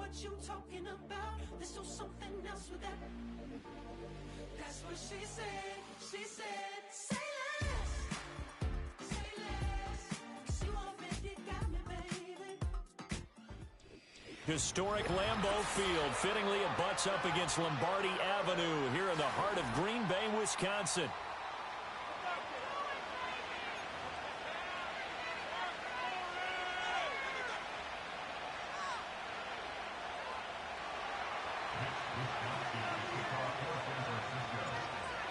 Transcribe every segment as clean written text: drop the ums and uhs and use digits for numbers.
what you talking about. There's still something else with that. That's what she said. She said, say less. Say less. 'Cause you already got me, baby. Historic Lambeau Field fittingly abuts up against Lombardi Avenue here in the heart of Green Bay, Wisconsin.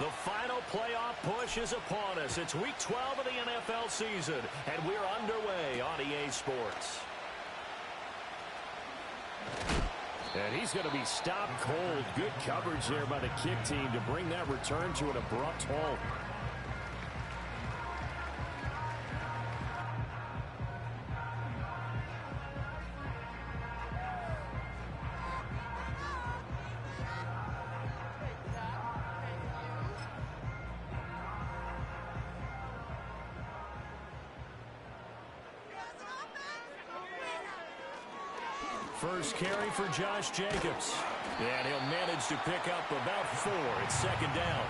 The final playoff push is upon us. It's week 12 of the NFL season, and we're underway on EA Sports. And he's going to be stopped cold. Good coverage there by the kick team to bring that return to an abrupt halt. First carry for Josh Jacobs. And he'll manage to pick up about 4. It's second down.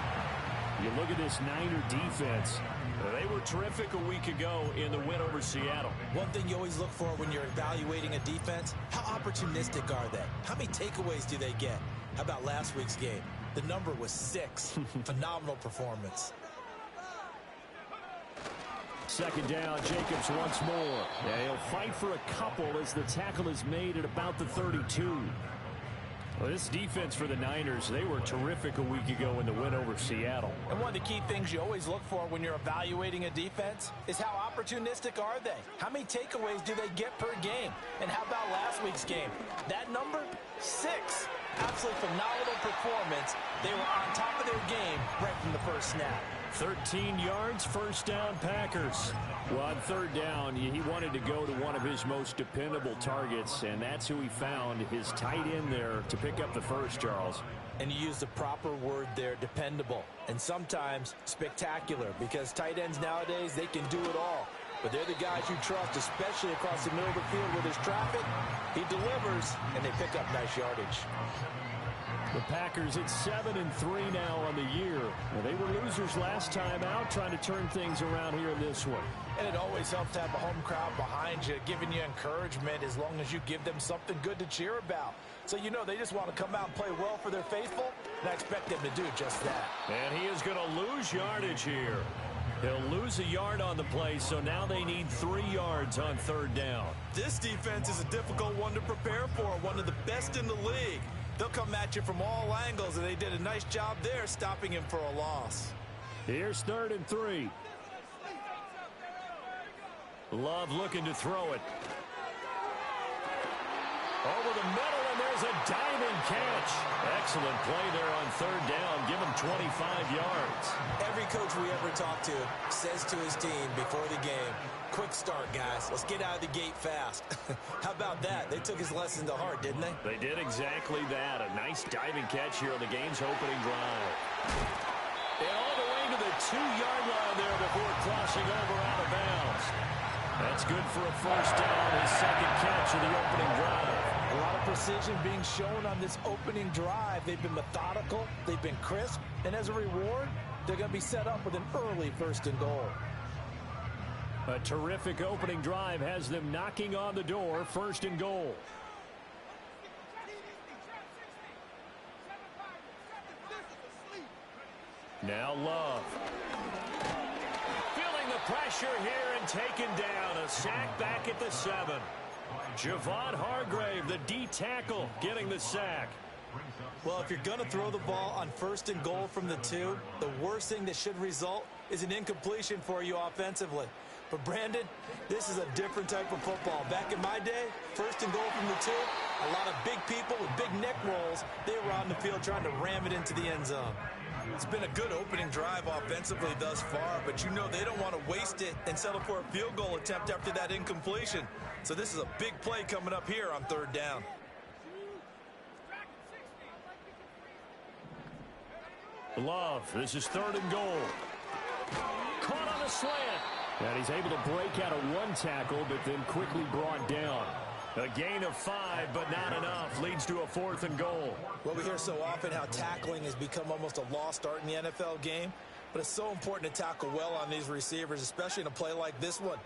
You look at this Niner defense. They were terrific a week ago in the win over Seattle. One thing you always look for when you're evaluating a defense, how opportunistic are they? How many takeaways do they get? How about last week's game? The number was 6. Phenomenal performance. Second down, Jacobs once more. Yeah, he'll fight for a couple as the tackle is made at about the 32. Well, this defense for the Niners, they were terrific a week ago in the win over Seattle. And one of the key things you always look for when you're evaluating a defense is how opportunistic are they? How many takeaways do they get per game? And how about last week's game? That number? 6. Absolutely phenomenal performance. They were on top of their game right from the first snap. 13 yards, first down, Packers. Well, on third down, he wanted to go to one of his most dependable targets, and that's who he found, his tight end there to pick up the first, Charles. And you used the proper word there, dependable, and sometimes spectacular, because tight ends nowadays, they can do it all. But they're the guys you trust, especially across the middle of the field where there's traffic. He delivers, and they pick up nice yardage. The Packers at 7-3 now on the year. Well, they were losers last time out, trying to turn things around here in this one. And it always helps to have a home crowd behind you, giving you encouragement as long as you give them something good to cheer about. So you know they just want to come out and play well for their faithful, and I expect them to do just that. And he is going to lose yardage here. He'll lose a yard on the play, so now they need 3 yards on third down. This defense is a difficult one to prepare for, one of the best in the league. They'll come at you from all angles, and they did a nice job there stopping him for a loss. Here's 3rd and 3. Love looking to throw it. Over the middle, and there's a diving catch. Excellent play there on third down. Give him 25 yards. Every coach we ever talk to says to his team before the game, quick start, guys. Let's get out of the gate fast. How about that? They took his lesson to heart, didn't they? They did exactly that. A nice diving catch here on the game's opening drive. And all the way to the 2-yard line there before crossing over out of bounds. That's good for a first down, his second catch of the opening drive. A lot of precision being shown on this opening drive. They've been methodical, they've been crisp, and as a reward, they're going to be set up with an early 1st and goal. A terrific opening drive has them knocking on the door, 1st and goal. Now Love. Feeling the pressure here and taken down. A sack back at the 7. Javon Hargrave, the D tackle, getting the sack. Well, if you're going to throw the ball on 1st and goal from the 2, the worst thing that should result is an incompletion for you offensively. But, Brandon, this is a different type of football. Back in my day, 1st and goal from the 2, a lot of big people with big neck rolls, they were on the field trying to ram it into the end zone. It's been a good opening drive offensively thus far, but you know they don't want to waste it and settle for a field goal attempt after that incompletion. So this is a big play coming up here on 3rd down. Love, this is 3rd and goal. Caught on a slant. And he's able to break out of 1 tackle, but then quickly brought down. A gain of 5, but not enough. Leads to a 4th and goal. Well, we hear so often how tackling has become almost a lost art in the NFL game, but it's so important to tackle well on these receivers, especially in a play like this one.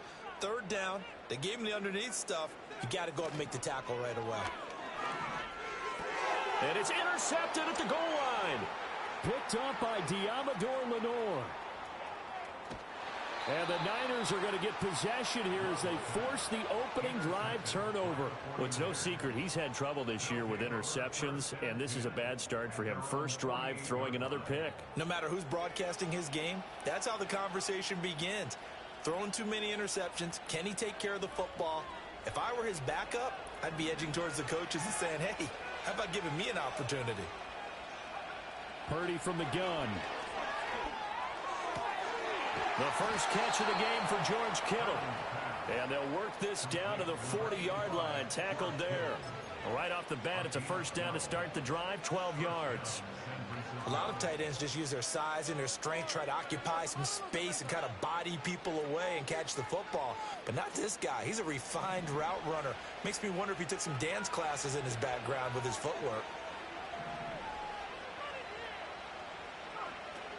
3rd down, they gave him the underneath stuff. You got to go up and make the tackle right away. And it's intercepted at the goal line. Picked up by Diamador Lenore. And the Niners are going to get possession here as they force the opening drive turnover. Well, it's no secret he's had trouble this year with interceptions, and this is a bad start for him. First drive, throwing another pick. No matter who's broadcasting his game, that's how the conversation begins. Throwing too many interceptions, can he take care of the football? If I were his backup, I'd be edging towards the coaches and saying, hey, how about giving me an opportunity? Purdy from the gun. The first catch of the game for George Kittle. And they'll work this down to the 40-yard line. Tackled there. Right off the bat, it's a first down to start the drive, 12 yards. A lot of tight ends just use their size and their strength, try to occupy some space and kind of body people away and catch the football. But not this guy. He's a refined route runner. Makes me wonder if he took some dance classes in his background with his footwork.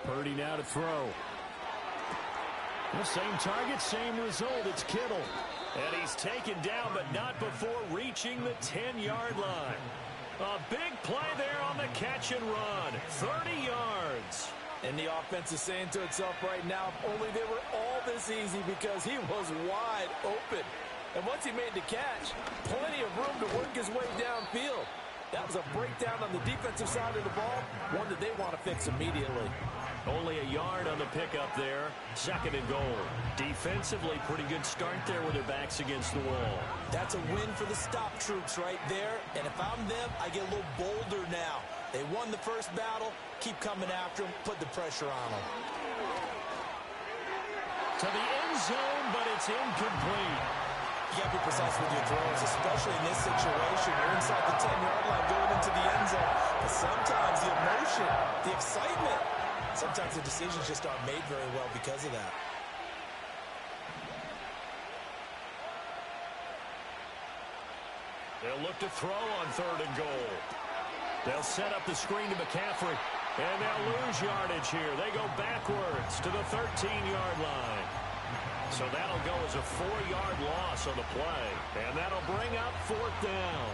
Purdy now to throw. The same target, same result. It's Kittle. And he's taken down, but not before reaching the 10-yard line. A big play there on the catch and run. 30 yards. And the offense is saying to itself right now, if only they were all this easy, because he was wide open. And once he made the catch, plenty of room to work his way downfield. That was a breakdown on the defensive side of the ball, one that they want to fix immediately. Only a yard on the pickup there. 2nd and goal. Defensively, pretty good start there with their backs against the wall. That's a win for the stop troops right there. And if I'm them, I get a little bolder now. They won the first battle. Keep coming after them. Put the pressure on them. To the end zone, but it's incomplete. You got to be precise with your throws, especially in this situation. You're inside the 10-yard line going into the end zone. But sometimes the emotion, the excitement, sometimes the decisions just aren't made very well because of that. They'll look to throw on 3rd and goal. They'll set up the screen to McCaffrey. And they'll lose yardage here. They go backwards to the 13-yard line. So that'll go as a 4-yard loss on the play. And that'll bring up 4th down.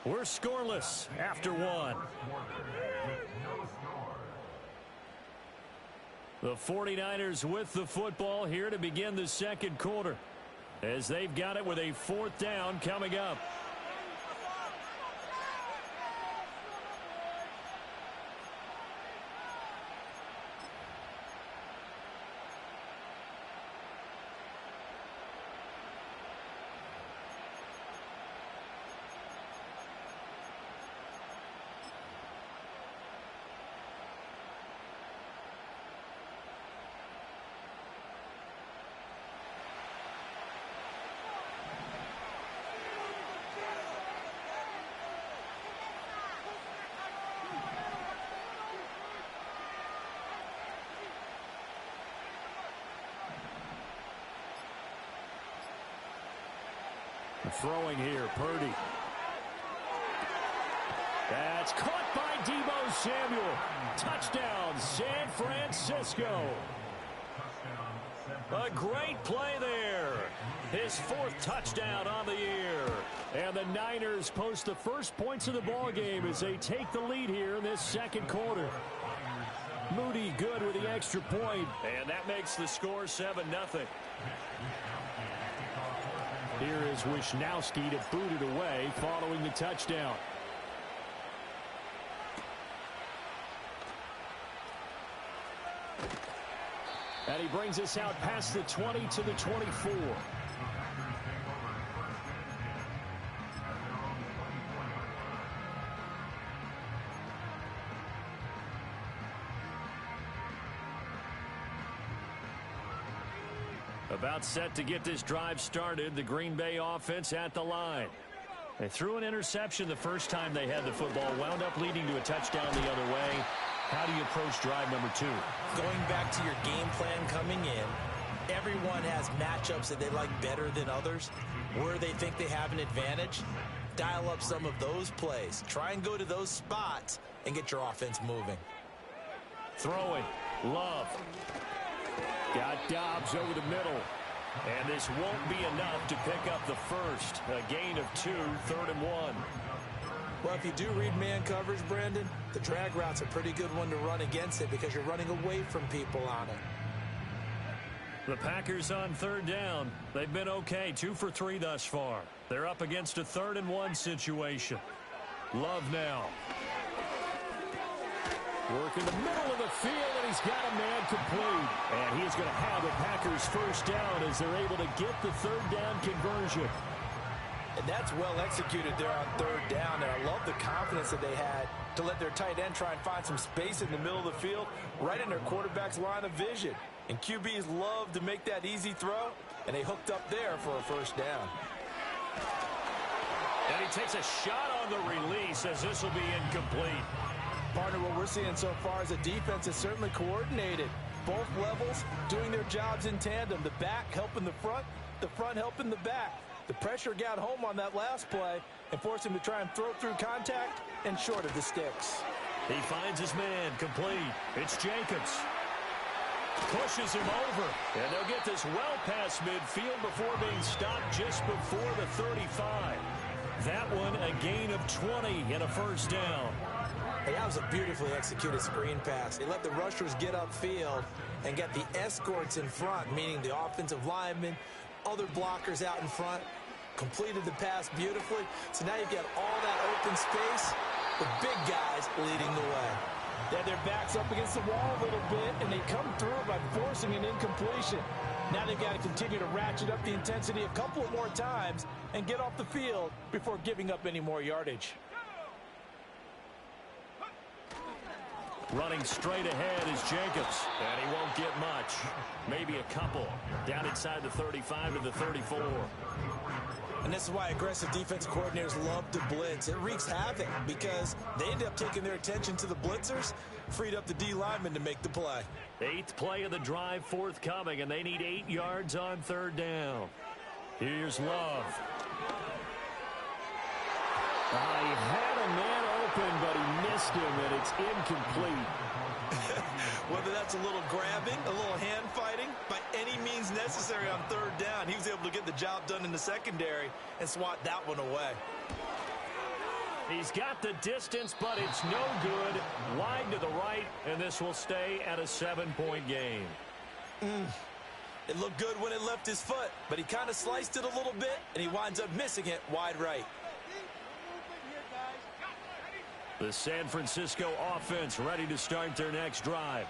We're scoreless after 1. The 49ers with the football here to begin the 2nd quarter, as they've got it with a 4th down coming up. Throwing here, Purdy. That's caught by Deebo Samuel. Touchdown, San Francisco. A great play there. His 4th touchdown on the year. And the Niners post the first points of the ball game as they take the lead here in this 2nd quarter. Moody good with the extra point. And that makes the score 7-0. Here is Wisnowski to boot it away following the touchdown. And he brings us out past the 20 to the 24. About set to get this drive started. The Green Bay offense at the line. They threw an interception the first time they had the football, wound up leading to a touchdown the other way. How do you approach drive number 2? Going back to your game plan coming in, everyone has matchups that they like better than others. Where they think they have an advantage, dial up some of those plays. Try and go to those spots and get your offense moving. Throwing. Love. Got Dobbs over the middle. And this won't be enough to pick up the first. A gain of 2, 3rd and 1. Well, if you do read man coverage, Brandon, the drag route's a pretty good one to run against it because you're running away from people on it. The Packers on 3rd down. They've been okay, 2 for 3 thus far. They're up against a 3rd and 1 situation. Love now. Work in the middle of the field, and he's got a man complete. And he is going to have the Packers first down as they're able to get the 3rd down conversion. And that's well executed there on 3rd down. And I love the confidence that they had to let their tight end try and find some space in the middle of the field, right in their quarterback's line of vision. And QBs love to make that easy throw, and they hooked up there for a first down. And he takes a shot on the release as this will be incomplete. Partner, what we're seeing so far is a defense is certainly coordinated. Both levels doing their jobs in tandem. The back helping the front helping the back. The pressure got home on that last play and forced him to try and throw through contact and short of the sticks. He finds his man complete. It's Jacobs. Pushes him over. And they'll get this well past midfield before being stopped just before the 35. That one a gain of 20 and a first down. Hey, that was a beautifully executed screen pass. They let the rushers get upfield and get the escorts in front, meaning the offensive linemen, other blockers out in front, completed the pass beautifully. So now you've got all that open space, the big guys leading the way. They had their backs up against the wall a little bit, and they come through by forcing an incompletion. Now they've got to continue to ratchet up the intensity a couple of more times and get off the field before giving up any more yardage. Running straight ahead is Jacobs, and he won't get much. Maybe a couple. Down inside the 35 to the 34. And this is why aggressive defense coordinators love to blitz. It wreaks havoc because they end up taking their attention to the blitzers, freed up the D linemen to make the play. 8th play of the drive forthcoming, and they need 8 yards on 3rd down. Here's Love. He had a man open, but he missed him, and it's incomplete. Whether that's a little grabbing, a little hand fighting, by any means necessary on 3rd down, he was able to get the job done in the secondary and swat that one away. He's got the distance, but it's no good. Wide to the right, and this will stay at a 7-point game. It looked good when it left his foot, but he kind of sliced it a little bit, and he winds up missing it wide right. The San Francisco offense ready to start their next drive.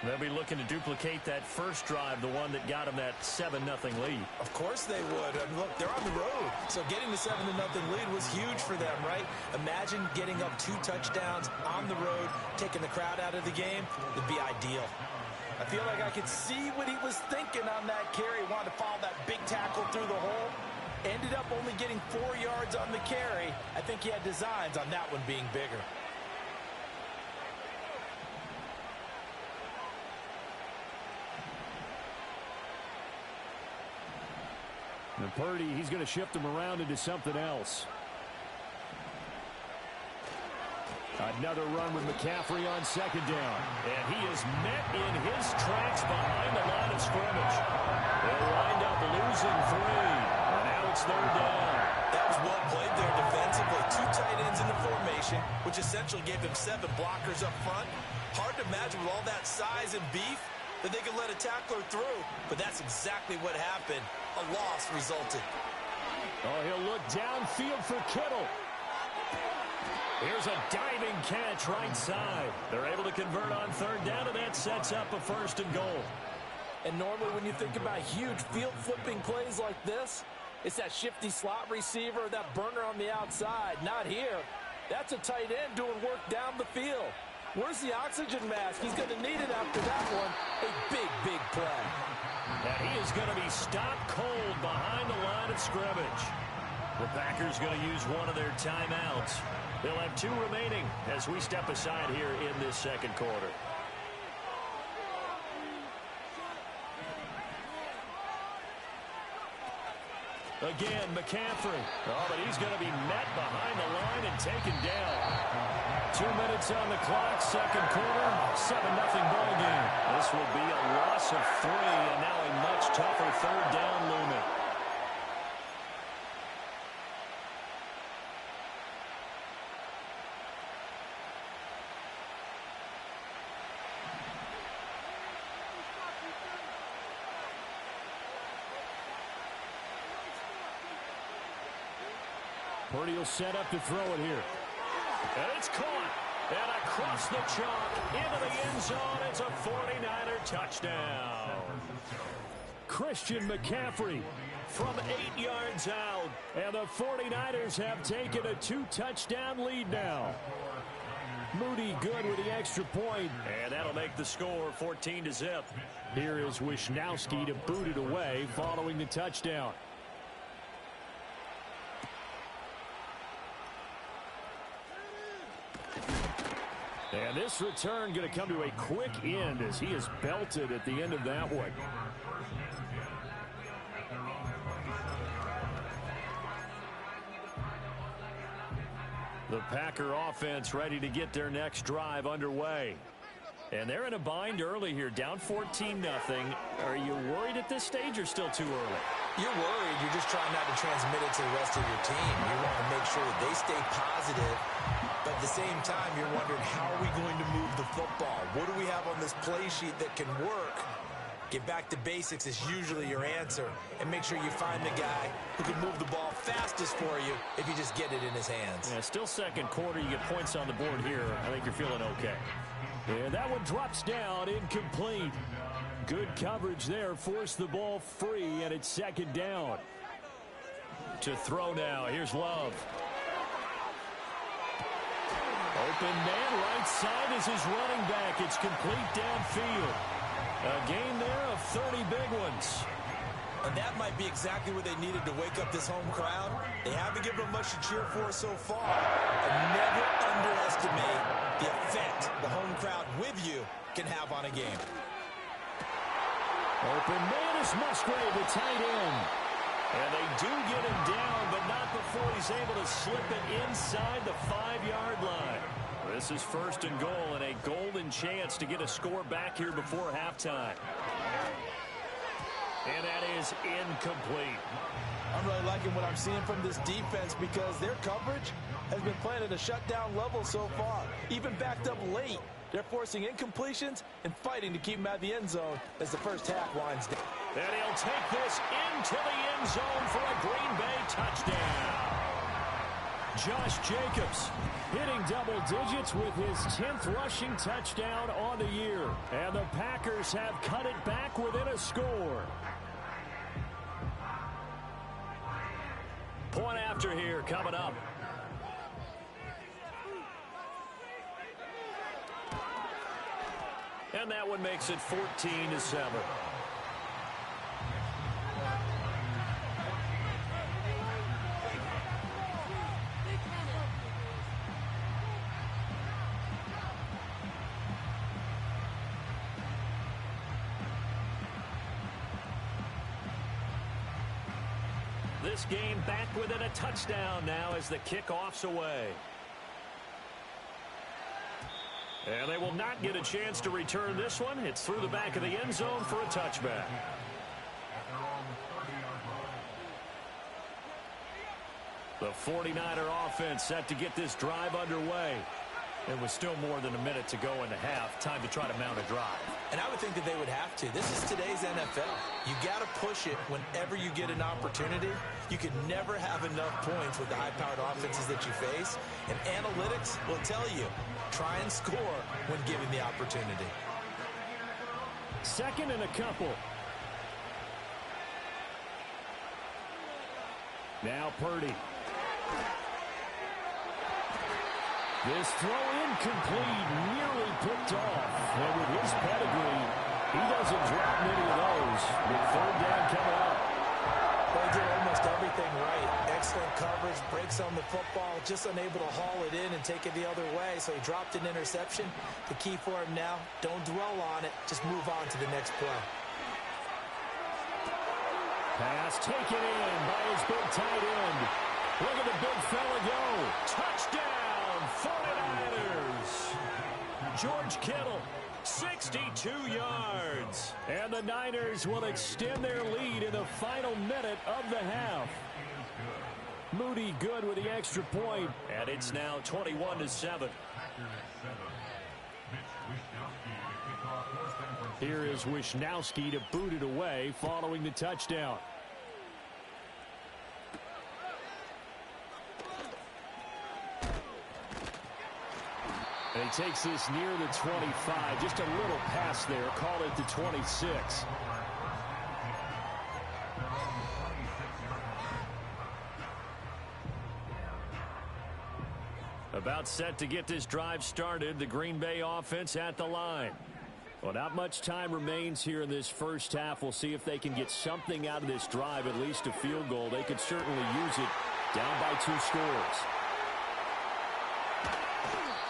They'll be looking to duplicate that first drive, the one that got them that 7-0 lead. Of course they would. I mean, look, they're on the road. So getting the 7-0 lead was huge for them, right? Imagine getting up 2 touchdowns on the road, taking the crowd out of the game. It'd be ideal. I feel like I could see what he was thinking on that carry. Wanted to follow that big tackle through the hole. Ended up only getting 4 yards on the carry. I think he had designs on that one being bigger. And Purdy, he's going to shift him around into something else. Another run with McCaffrey on 2nd down. And he is met in his tracks behind the line of scrimmage. They'll wind up losing 3. And now it's 3rd down. That was well played there defensively. 2 tight ends in the formation, which essentially gave them 7 blockers up front. Hard to imagine with all that size and beef that they could let a tackler through. But that's exactly what happened. A loss resulted. Oh, he'll look downfield for Kittle. Here's a diving catch right side. They're able to convert on 3rd down, and that sets up a 1st and goal. And normally when you think about huge field-flipping plays like this, it's that shifty slot receiver, that burner on the outside. Not here. That's a tight end doing work down the field. Where's the oxygen mask? He's going to need it after that one. A big, big play. And he is going to be stopped cold behind the line of scrimmage. The Packers going to use one of their timeouts. They'll have 2 remaining as we step aside here in this second quarter. Again, McCaffrey. Oh, but he's going to be met behind the line and taken down. 2 minutes on the clock, second quarter, 7-0 ball game. This will be a loss of 3, and now a much tougher third down looming. Purdy will set up to throw it here. And it's caught. And across the chalk into the end zone. It's a 49er touchdown. Christian McCaffrey from 8 yards out. And the 49ers have taken a 2-touchdown lead now. Moody good with the extra point. And that'll make the score 14-0. Here is Wisnowski to boot it away following the touchdown. And this return going to come to a quick end as he is belted at the end of that one. The Packer offense ready to get their next drive underway. And they're in a bind early here, down 14-0. Are you worried at this stage or still too early? You're worried. You're just trying not to transmit it to the rest of your team. You want to make sure that they stay positive. But at the same time, you're wondering, how are we going to move the football? What do we have on this play sheet that can work? Get back to basics is usually your answer. And make sure you find the guy who can move the ball fastest for you if you just get it in his hands. Yeah, still second quarter. You get points on the board here. I think you're feeling okay. And that one drops down, incomplete. Good coverage there. Forced the ball free, and it's second down. To throw now. Here's Love. Open man, right side is his running back. It's complete downfield. A gain there of 30 big ones. And that might be exactly what they needed to wake up this home crowd. They haven't given them much to cheer for so far. And never underestimate the effect the home crowd with you can have on a game. Open man is Musgrave, the tight end. And they do get him down, but not before he's able to slip it inside the 5-yard line. This is first and goal and a golden chance to get a score back here before halftime. And that is incomplete. I'm really liking what I'm seeing from this defense because their coverage has been playing at a shutdown level so far. Even backed up late, they're forcing incompletions and fighting to keep them out of the end zone as the first half winds down. And he'll take this into the end zone for a Green Bay touchdown. Josh Jacobs hitting double digits with his 10th rushing touchdown on the year. And the Packers have cut it back within a score. Point after here coming up. And that one makes it 14-7. This game back within a touchdown now as the kickoff's away. And they will not get a chance to return this one. It's through the back of the end zone for a touchback. The 49er offense set to get this drive underway. It was still more than a minute to go in the half. Time to try to mount a drive. And I would think that they would have to. This is today's NFL. You got to push it whenever you get an opportunity. You can never have enough points with the high-powered offenses that you face. And analytics will tell you, try and score when given the opportunity. Second and a couple. Now Purdy. This throw incomplete, nearly picked off. And with his pedigree, he doesn't drop many of those. With third down coming up. They did almost everything right. Excellent coverage. focus on the football, just unable to haul it in and take it the other way. So he dropped an interception. The key for him now, don't dwell on it. Just move on to the next play. Pass taken in by his big tight end. Look at the big fella go. Touchdown, 49ers. George Kittle, 62 yards. And the Niners will extend their lead in the final minute of the half. Moody good with the extra point. And it's now 21-7. Here is Wishnowski to boot it away following the touchdown. And he takes this near the 25. Just a little pass there. Call it the 26. About set to get this drive started. The Green Bay offense at the line. Well, not much time remains here in this first half. We'll see if they can get something out of this drive, at least a field goal. They could certainly use it down by 2 scores.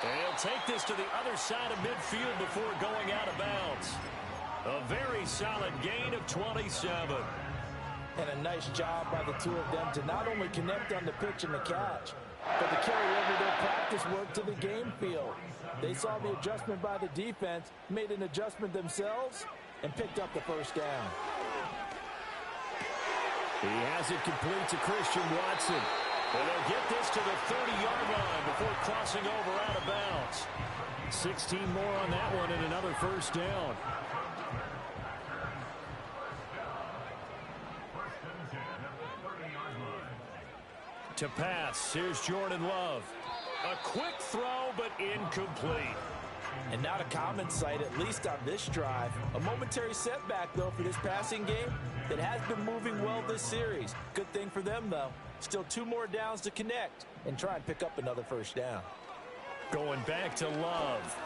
They'll take this to the other side of midfield before going out of bounds. A very solid gain of 27. And a nice job by the two of them to not only connect on the pitch and the catch, but to carry over their practice work to the game field. They saw the adjustment by the defense, made an adjustment themselves, and picked up the first down. He has it complete to Christian Watson. And they'll get this to the 30-yard line before crossing over out of bounds. 16 more on that one and another first down. To pass, here's Jordan Love. A quick throw, but incomplete. And not a common sight, at least on this drive. A momentary setback, though, for this passing game that has been moving well this series. Good thing for them, though. Still 2 more downs to connect and try and pick up another first down. Going back to Love.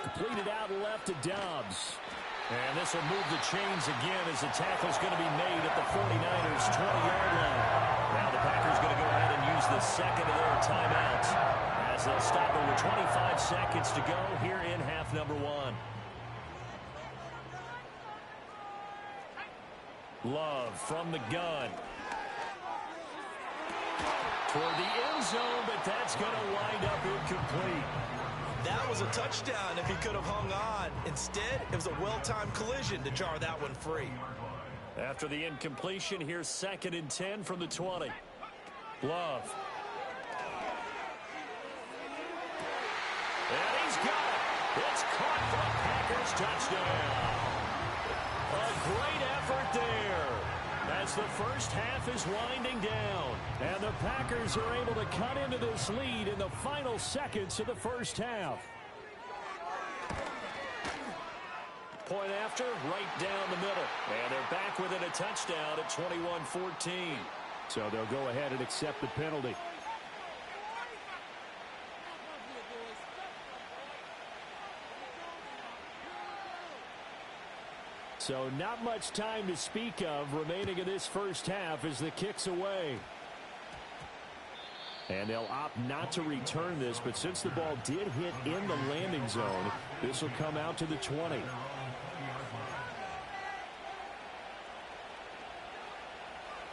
Completed out left to Dobbs. And this will move the chains again as the tackle's going to be made at the 49ers' 20-yard line. Now the Packers going to go ahead and use the second of their timeouts as they'll stop it with 25 seconds to go here in half number 1. Love from the gun. Toward the end zone, but that's going to wind up incomplete. That was a touchdown if he could have hung on. Instead, it was a well-timed collision to jar that one free. After the incompletion, here's 2nd and 10 from the 20. Love. And he's got it. It's caught for a Packers touchdown. A great effort there as the first half is winding down. And the Packers are able to cut into this lead in the final seconds of the first half. Point after, right down the middle. And they're back within a touchdown at 21-14. So they'll go ahead and accept the penalty. So not much time to speak of remaining in this first half as the kick's away. And they'll opt not to return this, but since the ball did hit in the landing zone, this will come out to the 20.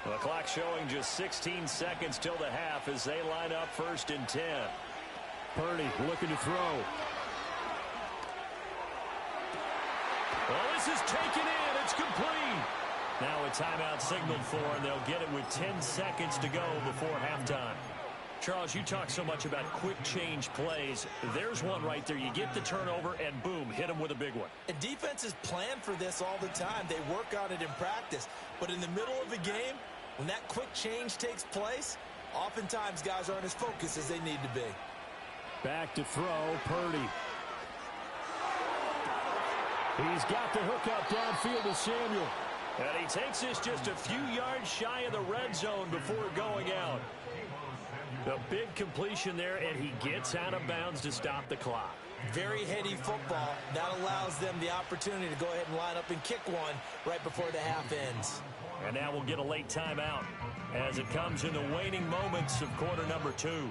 The clock showing just 16 seconds till the half as they line up 1st and 10. Purdy looking to throw. Well, this is taken in. It's complete. Now a timeout signaled for, and they'll get it with 10 seconds to go before halftime. Charles, you talk so much about quick change plays. There's one right there. You get the turnover, and boom, hit them with a big one. And defenses plan for this all the time. They work on it in practice. But in the middle of a game, when that quick change takes place, oftentimes guys aren't as focused as they need to be. Back to throw, Purdy. He's got the hookup downfield to Samuel. And he takes this just a few yards shy of the red zone before going out. The big completion there, and he gets out of bounds to stop the clock. Very heady football. That allows them the opportunity to go ahead and line up and kick one right before the half ends. And now we'll get a late timeout as it comes in the waning moments of quarter number 2.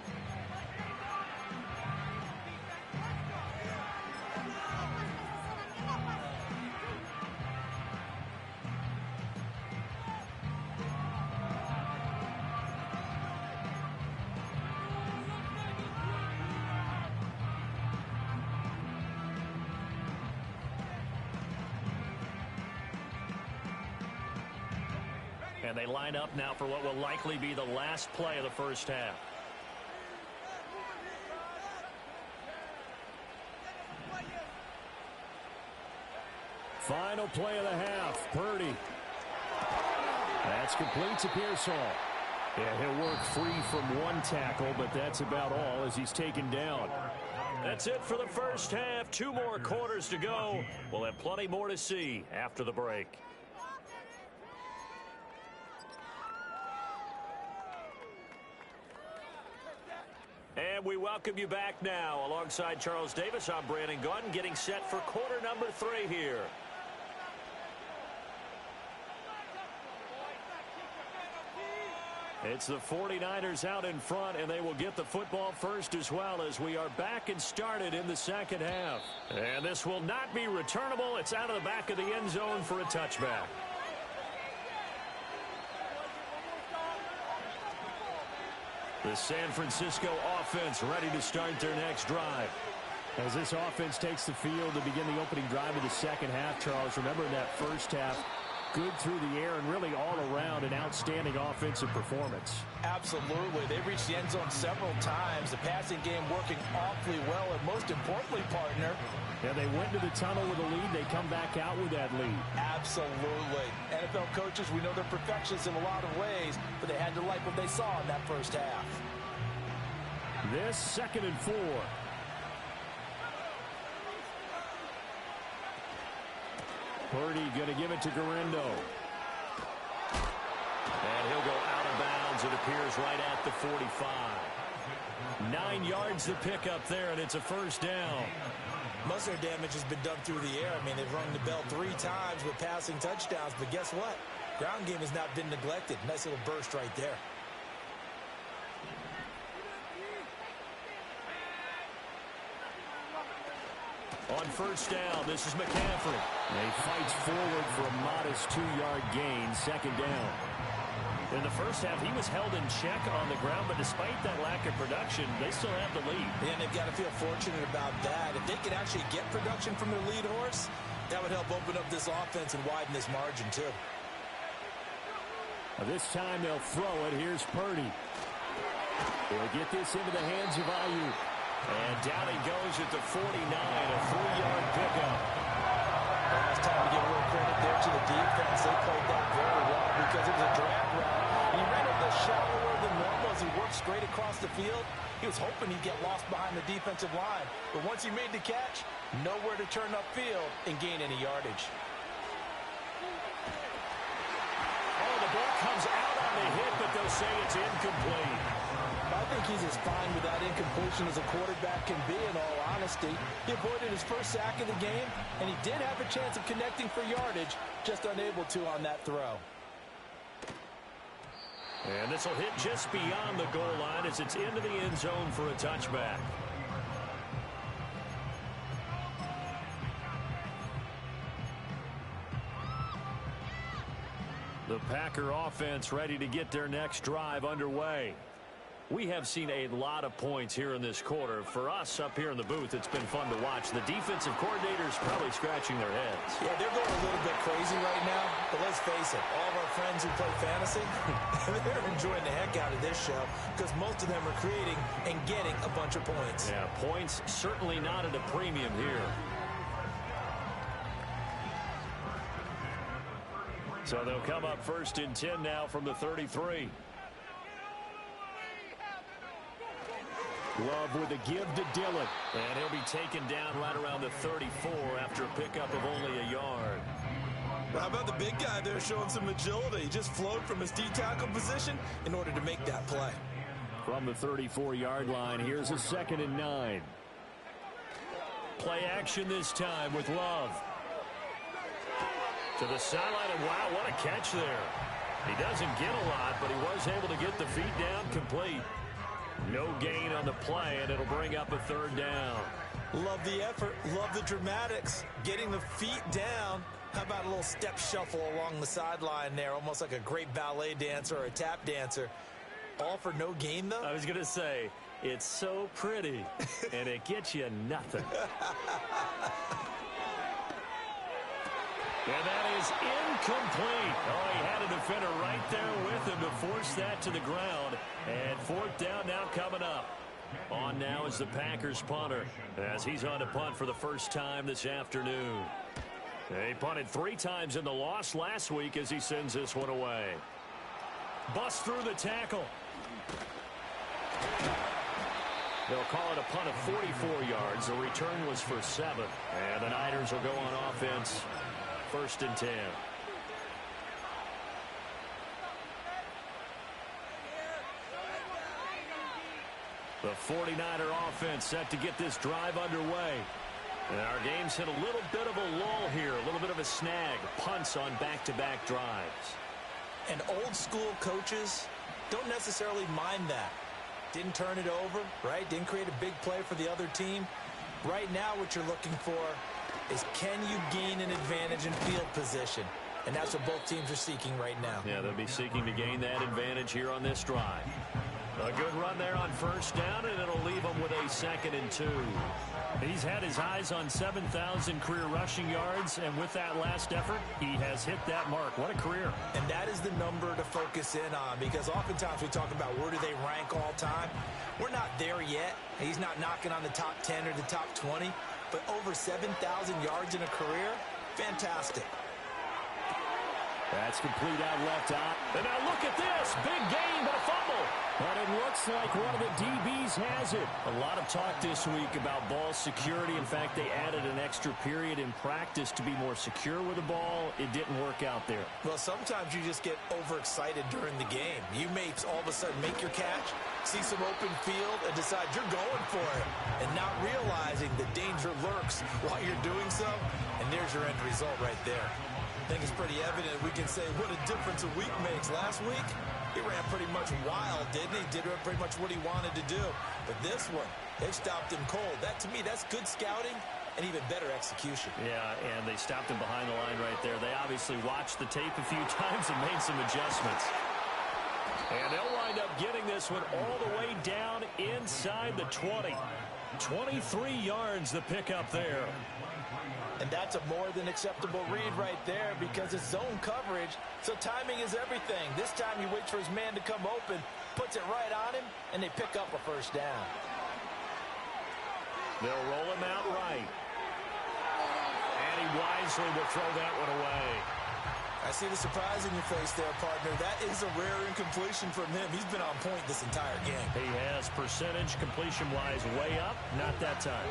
And they line up now for what will likely be the last play of the first half. Final play of the half. Purdy. That's complete to Pearsall. Yeah, he'll work free from one tackle, but that's about all as he's taken down. That's it for the first half. 2 more quarters to go. We'll have plenty more to see after the break. And we welcome you back now. Alongside Charles Davis, I'm Brandon Gunn, getting set for quarter number 3 here. It's the 49ers out in front, and they will get the football first as well as we are back and started in the second half. And this will not be returnable. It's out of the back of the end zone for a touchback. The San Francisco offense ready to start their next drive. As this offense takes the field to begin the opening drive of the second half, Charles, remember in that first half, good through the air and really all around an outstanding offensive performance. Absolutely. They reached the end zone several times. The passing game working awfully well, and most importantly, partner, yeah, they went to the tunnel with a lead. They come back out with that lead. Absolutely. NFL coaches, we know they're perfectionists in a lot of ways, but they had to like what they saw in that first half. This 2nd and 4. Purdy going to give it to Guerrero. And he'll go out of bounds. It appears right at the 45. 9 yards to pick up there, and it's a first down. Most of their damage has been done through the air. I mean, they've rung the bell 3 times with passing touchdowns, but guess what? Ground game has not been neglected. Nice little burst right there. On first down, this is McCaffrey. And he fights forward for a modest 2-yard gain, 2nd down. In the first half, he was held in check on the ground, but despite that lack of production, they still have the lead. And they've got to feel fortunate about that. If they can actually get production from their lead horse, that would help open up this offense and widen this margin, too. This time they'll throw it. Here's Purdy. They'll get this into the hands of Ayuk. And down he goes at the 49, a 3-yard pickup. Well, it's time to give a little credit there to the defense. They played that very well because it was a drag route. And he ran a little shallower than normal as he worked straight across the field. He was hoping he'd get lost behind the defensive line. But once he made the catch, nowhere to turn upfield and gain any yardage. Oh, the ball comes out on the hit, but they'll say it's incomplete. I think he's as fine with that incompletion as a quarterback can be, in all honesty. He avoided his first sack of the game, and he did have a chance of connecting for yardage, just unable to on that throw. And this will hit just beyond the goal line as it's into the end zone for a touchback. The Packer offense ready to get their next drive underway. We have seen a lot of points here in this quarter. For us up here in the booth, it's been fun to watch. The defensive coordinators probably scratching their heads. Yeah, they're going a little bit crazy right now, but let's face it, all of our friends who play fantasy, they're enjoying the heck out of this show because most of them are creating and getting a bunch of points. Yeah, points certainly not at a premium here. So they'll come up 1st and 10 now from the 33. Love with a give to Dillon. And he'll be taken down right around the 34 after a pickup of only a yard. Well, how about the big guy there showing some agility? He just flowed from his D-tackle position in order to make that play. From the 34-yard line, here's a 2nd and 9. Play action this time with Love. To the sideline, and wow, what a catch there. He doesn't get a lot, but he was able to get the feet down complete. No gain on the play, and it'll bring up a third down. Love the effort. Love the dramatics. Getting the feet down. How about a little step shuffle along the sideline there, almost like a great ballet dancer or a tap dancer. All for no gain, though? I was going to say, it's so pretty, and it gets you nothing. And that is incomplete. Oh, he had a defender right there with him to force that to the ground. And fourth down now coming up. On now is the Packers punter, as he's on to punt for the first time this afternoon. They punted 3 times in the loss last week as he sends this one away. Bust through the tackle. They'll call it a punt of 44 yards. The return was for 7. And the Niners will go on offense. 1st and 10. The 49er offense set to get this drive underway. And our game's hit a little bit of a lull here, a little bit of a snag. Punts on back-to-back drives. And old school coaches don't necessarily mind that. Didn't turn it over, right? Didn't create a big play for the other team. Right now what you're looking for is, can you gain an advantage in field position? And that's what both teams are seeking right now. Yeah, they'll be seeking to gain that advantage here on this drive. A good run there on first down, and it'll leave him with a 2nd and 2. He's had his eyes on 7,000 career rushing yards, and with that last effort, he has hit that mark. What a career. And that is the number to focus in on, because oftentimes we talk about where do they rank all time. We're not there yet. He's not knocking on the top 10 or the top 20, but over 7,000 yards in a career, fantastic. That's complete out left out. And now look at this. Big gain, but a fumble. But it looks like one of the DBs has it. A lot of talk this week about ball security. In fact, they added an extra period in practice to be more secure with the ball. It didn't work out there. Well, sometimes you just get overexcited during the game. You may all of a sudden make your catch, see some open field, and decide you're going for it, and not realizing the danger lurks while you're doing so. And there's your end result right there. I think it's pretty evident we can say what a difference a week makes. Last week, he ran pretty much wild, didn't he? Did pretty much what he wanted to do. But this one, they stopped him cold. That, to me, that's good scouting and even better execution. Yeah, and they stopped him behind the line right there. They obviously watched the tape a few times and made some adjustments. And they'll wind up getting this one all the way down inside the 20. 23 yards the pickup there. And that's a more than acceptable read right there, because it's zone coverage, so timing is everything. This time he waits for his man to come open, puts it right on him, and they pick up a first down. They'll roll him out right. And he wisely will throw that one away. I see the surprise in your face there, partner. That is a rare incompletion from him. He's been on point this entire game. He has percentage completion-wise way up, not that time.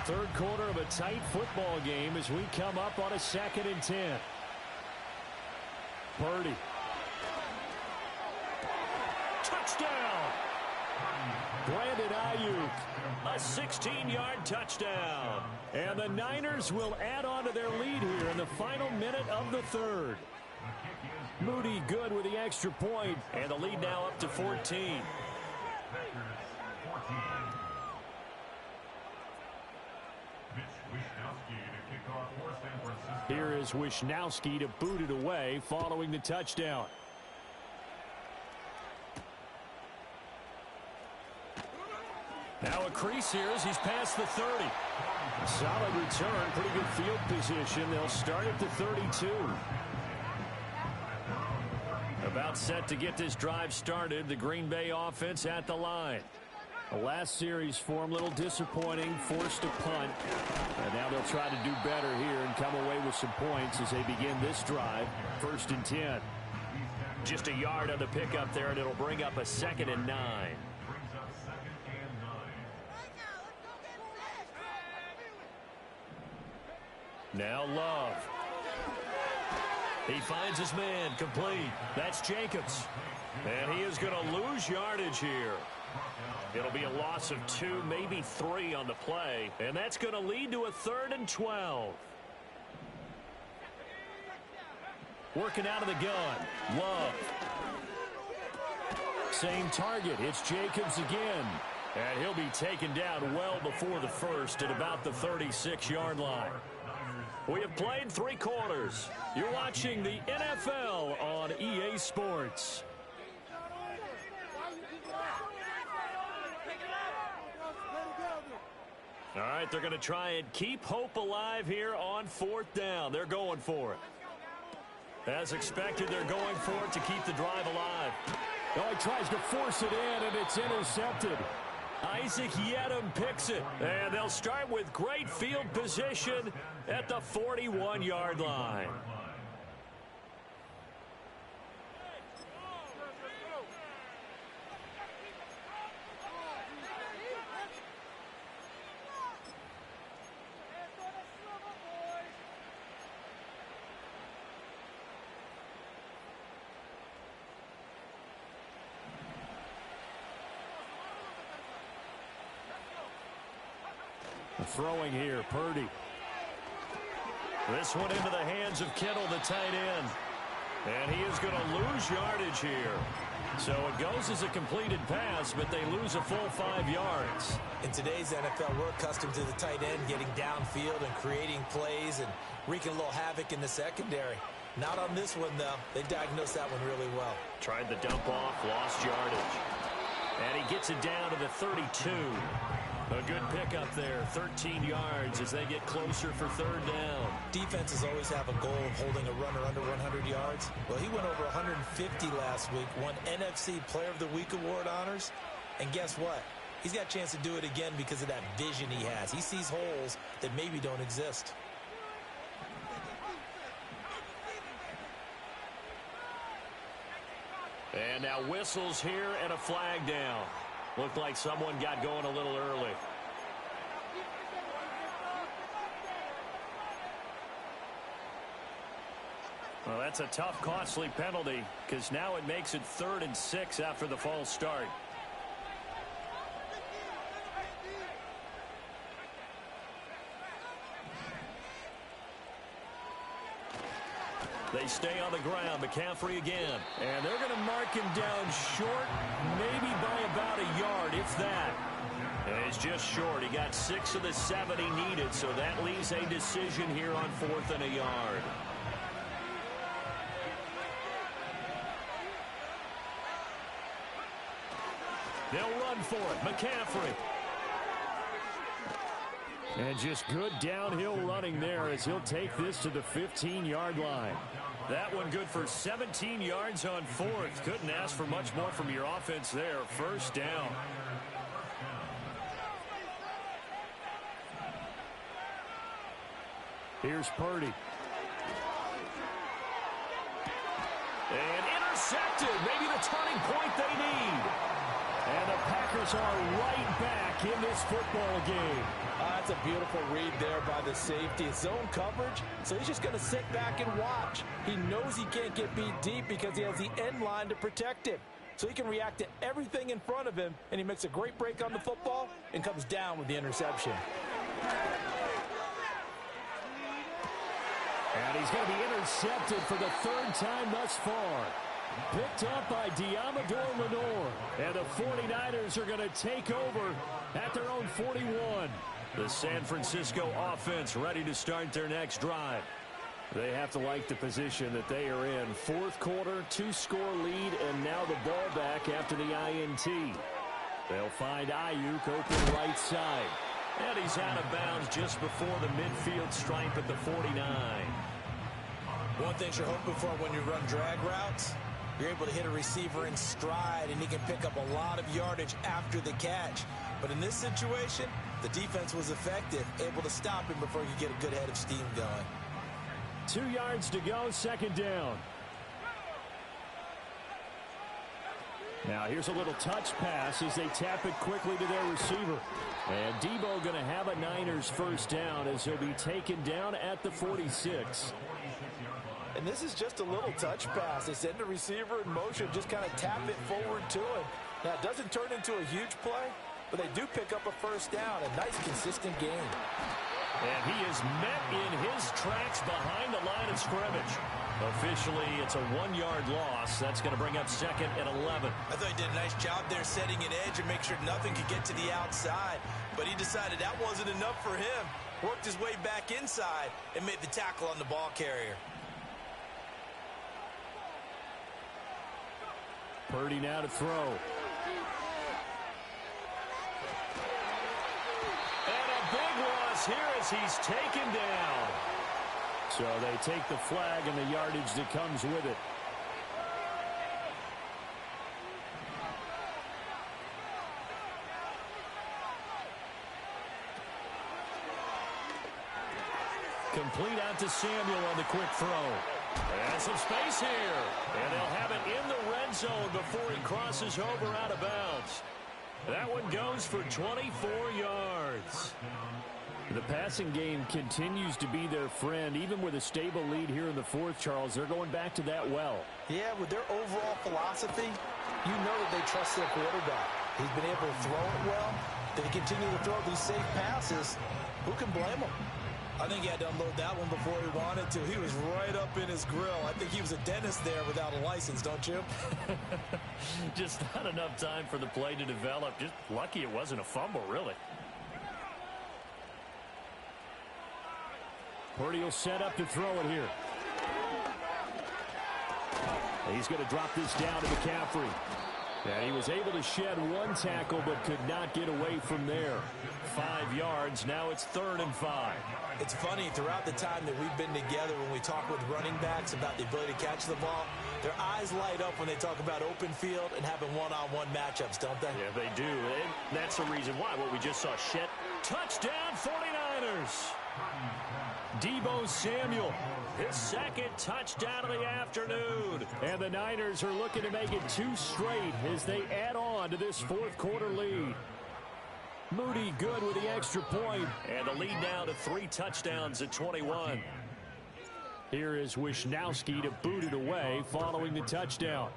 Third quarter of a tight football game as we come up on a 2nd and 10. Purdy. Touchdown! Brandon Ayuk. A 16-yard touchdown. And the Niners will add on to their lead here in the final minute of the third. Moody good with the extra point, and the lead now up to 14. Here is Wishnowski to boot it away following the touchdown. Now a crease here as he's past the 30. A solid return, pretty good field position. They'll start at the 32. About set to get this drive started. The Green Bay offense at the line. The last series for him, a little disappointing, forced a punt. And now they'll try to do better here and come away with some points as they begin this drive. 1st and 10. Just a yard on the pickup there, and it'll bring up a 2nd and 9. Now Love. He finds his man, complete. That's Jacobs. And he is going to lose yardage here. It'll be a loss of 2, maybe 3 on the play. And that's going to lead to a 3rd and 12. Working out of the gun. Love. Same target. It's Jacobs again. And he'll be taken down well before the first at about the 36-yard line. We have played 3 quarters. You're watching the NFL on EA Sports. All right, they're going to try and keep hope alive here on 4th down. They're going for it. As expected, they're going for it to keep the drive alive. Oh, he tries to force it in, and it's intercepted. Isaac Yedem picks it. And they'll start with great field position at the 41-yard line. Throwing here, Purdy. This one into the hands of Kittle, the tight end. And he is going to lose yardage here. So it goes as a completed pass, but they lose a full 5 yards. In today's NFL, we're accustomed to the tight end getting downfield and creating plays and wreaking a little havoc in the secondary. Not on this one, though. They diagnosed that one really well. Tried the dump off, lost yardage. And he gets it down to the 32. A good pickup there, 13 yards as they get closer for 3rd down. Defenses always have a goal of holding a runner under 100 yards. Well, he went over 150 last week, won NFC Player of the Week award honors. And guess what? He's got a chance to do it again because of that vision he has. He sees holes that maybe don't exist. And now whistles here and a flag down. Looked like someone got going a little early. Well, that's a tough, costly penalty because now it makes it 3rd and 6 after the false start. They stay on the ground. McCaffrey again. And they're going to mark him down short, maybe by about a yard, if that. And it's just short. He got 6 of the 7 he needed, so that leaves a decision here on 4th and a yard. They'll run for it. McCaffrey. And just good downhill running there as he'll take this to the 15-yard line. That one good for 17 yards on 4th. Couldn't ask for much more from your offense there. 1st down. Here's Purdy. And intercepted. Maybe the turning point they need. And the Packers are right back in this football game. That's a beautiful read there by the safety. Zone coverage, so he's just going to sit back and watch. He knows he can't get beat deep because he has the end line to protect him. So he can react to everything in front of him, and he makes a great break on the football and comes down with the interception. And he's going to be intercepted for the 3rd time thus far. Picked up by Diamador Lenore. And the 49ers are going to take over at their own 41. The San Francisco offense ready to start their next drive. They have to like the position that they are in. 4th quarter, 2-score lead, and now the ball back after the INT. They'll find Ayuk open right side. And he's out of bounds just before the midfield stripe at the 49. One thing you're hoping for when you run drag routes, you're able to hit a receiver in stride, and he can pick up a lot of yardage after the catch. But in this situation, the defense was effective, able to stop him before he could get a good head of steam going. 2 yards to go, 2nd down. Now here's a little touch pass as they tap it quickly to their receiver. And Debo going to have a Niners 1st down as he'll be taken down at the 46. And this is just a little touch pass. They send the receiver in motion, just kind of tap it forward to him. Now, it doesn't turn into a huge play, but they do pick up a 1st down. A nice, consistent game. And he is met in his tracks behind the line of scrimmage. Officially, it's a 1-yard loss. That's going to bring up 2nd and 11. I thought he did a nice job there setting an edge and make sure nothing could get to the outside. But he decided that wasn't enough for him. Worked his way back inside and made the tackle on the ball carrier. Purdy now to throw. And a big loss here as he's taken down. So they take the flag and the yardage that comes with it. Complete out to Samuel on the quick throw. And some space here. And they'll have it in the red zone before he crosses over out of bounds. That one goes for 24 yards. The passing game continues to be their friend. Even with a stable lead here in the fourth, Charles, they're going back to that well. Yeah, with their overall philosophy, you know that they trust their quarterback. He's been able to throw it well. They continue to throw these safe passes. Who can blame them? I think he had to unload that one before he wanted to. He was right up in his grill. I think he was a dentist there without a license, don't you? Just not enough time for the play to develop. Just lucky it wasn't a fumble, really. Purdy will set up to throw it here. He's going to drop this down to McCaffrey. And he was able to shed one tackle but could not get away from there. 5 yards. Now it's 3rd and 5. It's funny, throughout the time that we've been together, when we talk with running backs about the ability to catch the ball, their eyes light up when they talk about open field and having one-on-one matchups, don't they? Yeah, they do. And that's the reason why. What we just saw, Shed. Touchdown, 49ers. Deebo Samuel, his 2nd touchdown of the afternoon. And the Niners are looking to make it 2 straight as they add on to this fourth quarter lead. Moody good with the extra point. And the lead now to 3 touchdowns at 21. Here is Wisnowski to boot it away following the touchdown.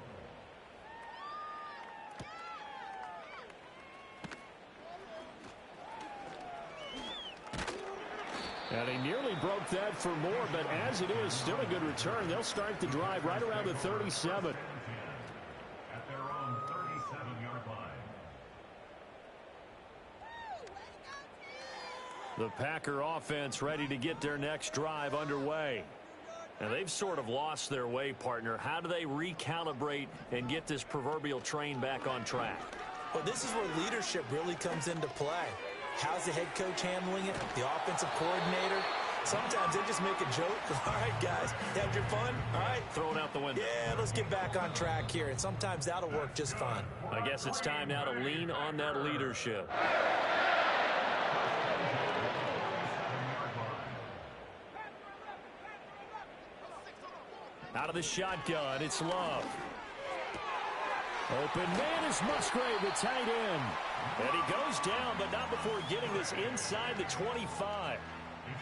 And he nearly broke that for more, but as it is, still a good return. They'll start the drive right around the 37. At their own 37-yard line. The Packer offense ready to get their next drive underway. Now they've sort of lost their way, partner. How do they recalibrate and get this proverbial train back on track? Well, this is where leadership really comes into play. How's the head coach handling it? The offensive coordinator? Sometimes they just make a joke. All right, guys, had your fun? All right. Throw it out the window. Yeah, let's get back on track here. And sometimes that'll work just fine. I guess it's time now to lean on that leadership. Out of the shotgun, it's Love. Open man is Musgrave, the tight end. And he goes down, but not before getting this inside the 25.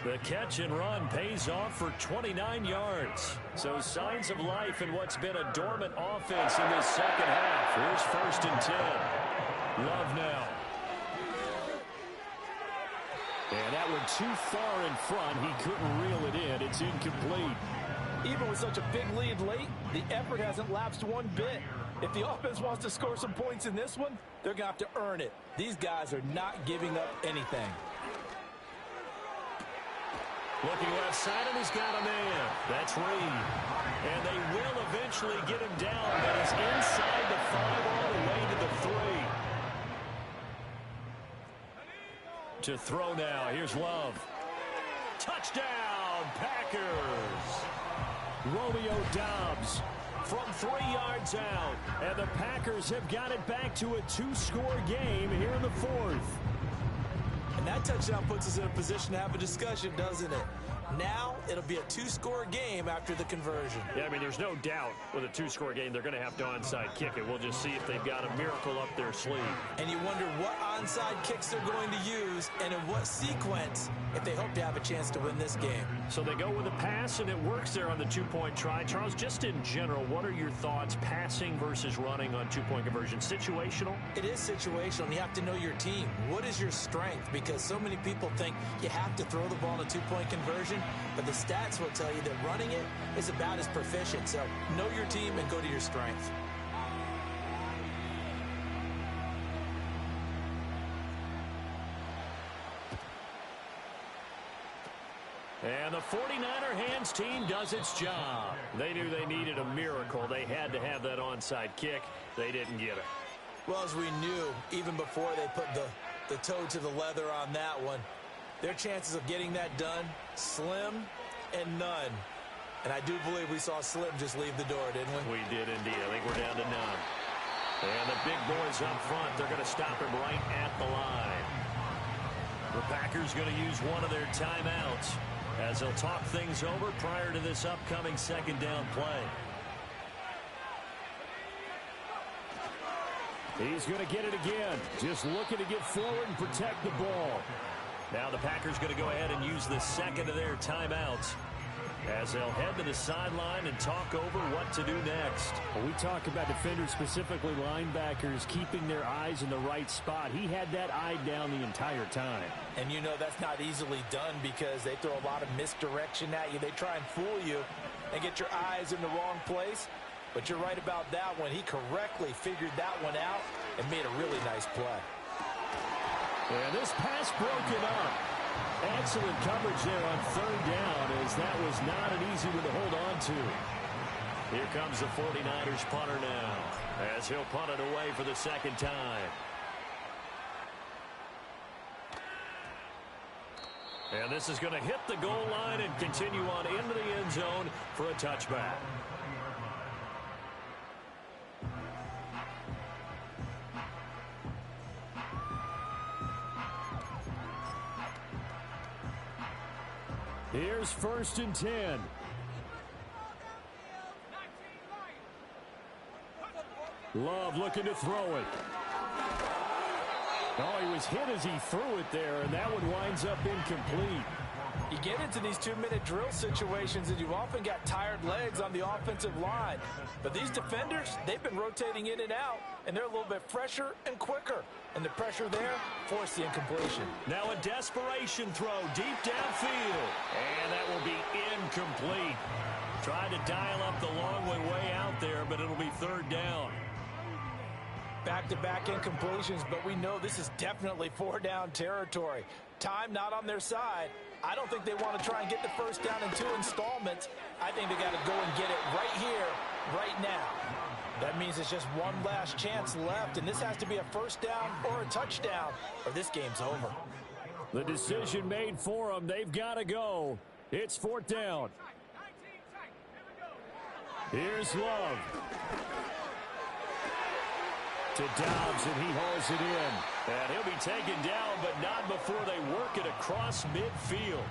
The catch and run pays off for 29 yards. So signs of life in what's been a dormant offense in this second half. Here's 1st and 10. Love now. And that one too far in front. He couldn't reel it in. It's incomplete. Even with such a big lead late, the effort hasn't lapsed one bit. If the offense wants to score some points in this one, they're going to have to earn it. These guys are not giving up anything. Looking left side, and he's got a man. That's Reed. And they will eventually get him down, but he's inside the 5 all the way to the 3. To throw now, here's Love. Touchdown, Packers. Romeo Doubs from 3 yards out. And the Packers have got it back to a 2-score game here in the fourth. And that touchdown puts us in a position to have a discussion, doesn't it? Now it'll be a two-score game after the conversion. Yeah, I mean, there's no doubt with a two-score game they're going to have to onside kick it. We'll just see if they've got a miracle up their sleeve. And you wonder what onside kicks they're going to use and in what sequence if they hope to have a chance to win this game. So they go with a pass, and it works there on the two-point try. Charles, just in general, what are your thoughts passing versus running on two-point conversion? Situational? It is situational, and you have to know your team. What is your strength? Because so many people think you have to throw the ball in a two-point conversion, but the stats will tell you that running it is about as proficient. So know your team and go to your strength. And the 49er hands team does its job. They knew they needed a miracle. They had to have that onside kick. They didn't get it. Well, as we knew, even before they put the toe to the leather on that one, their chances of getting that done, slim and none. And I do believe we saw Slim just leave the door, didn't we? We did indeed. I think we're down to none. And the big boys up front, they're going to stop him right at the line. The Packers going to use one of their timeouts as they'll talk things over prior to this upcoming second down play. He's going to get it again. Just looking to get forward and protect the ball. Now the Packers going to go ahead and use the second of their timeouts as they'll head to the sideline and talk over what to do next. When we talk about defenders, specifically linebackers, keeping their eyes in the right spot. He had that eye down the entire time. And you know that's not easily done because they throw a lot of misdirection at you. They try and fool you and get your eyes in the wrong place. But you're right about that one. He correctly figured that one out and made a really nice play. And this pass broken up. Excellent coverage there on third down, as that was not an easy one to hold on to. Here comes the 49ers punter now as he'll punt it away for the second time. And this is going to hit the goal line and continue on into the end zone for a touchback. Here's 1st and 10. Love looking to throw it. Oh, he was hit as he threw it there, and that one winds up incomplete. You get into these 2-minute drill situations, and you've often got tired legs on the offensive line. But these defenders, they've been rotating in and out, and they're a little bit fresher and quicker. And the pressure there forced the incompletion. Now a desperation throw deep downfield. And that will be incomplete. Tried to dial up the long way out there, but it'll be third down. Back-to-back incompletions, but we know this is definitely 4-down territory. Time not on their side. I don't think they want to try and get the first down in 2 installments. I think they got to go and get it right here, right now. That means it's just one last chance left, and this has to be a first down or a touchdown, or this game's over. The decision made for them. They've got to go. It's 4th down. Here's Love. To Dobbs, and he hauls it in. And he'll be taken down, but not before they work it across midfield.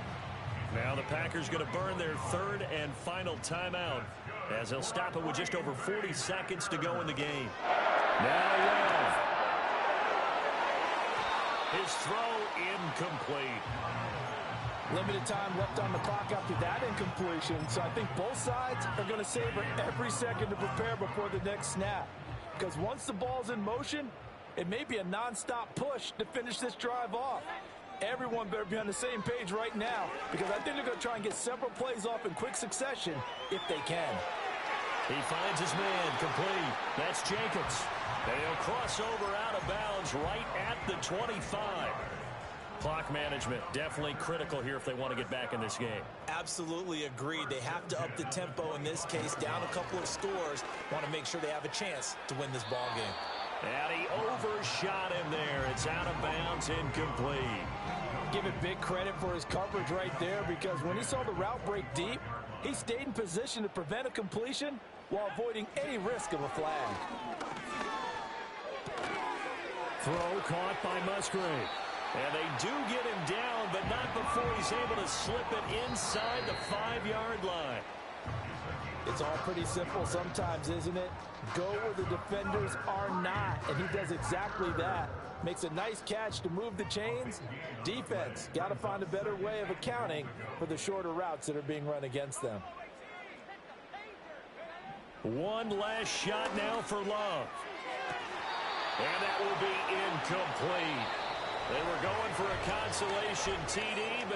Now the Packers going to burn their third and final timeout as they'll stop it with just over 40 seconds to go in the game. Now Love. His throw incomplete. Limited time left on the clock after that incompletion, so I think both sides are going to savor every second to prepare before the next snap. Because once the ball's in motion, it may be a nonstop push to finish this drive off. Everyone better be on the same page right now, because I think they're going to try and get several plays off in quick succession if they can. He finds his man complete. That's Jacobs. And he'll cross over out of bounds right at the 25. Clock management definitely critical here if they want to get back in this game. Absolutely agreed. They have to up the tempo in this case, down a couple of scores. Want to make sure they have a chance to win this ball game. And he overshot him there. It's out of bounds, incomplete. Give it big credit for his coverage right there, because when he saw the route break deep, he stayed in position to prevent a completion while avoiding any risk of a flag. Throw caught by Musgrave. And they do get him down, but not before he's he's able to slip it inside the 5-yard line. It's all pretty simple sometimes, isn't it? Go where the defenders are not, and he does exactly that. Makes a nice catch to move the chains. Defense got to find a better way of accounting for the shorter routes that are being run against them. One last shot now for Love. And that will be incomplete. They were going for a consolation TD, but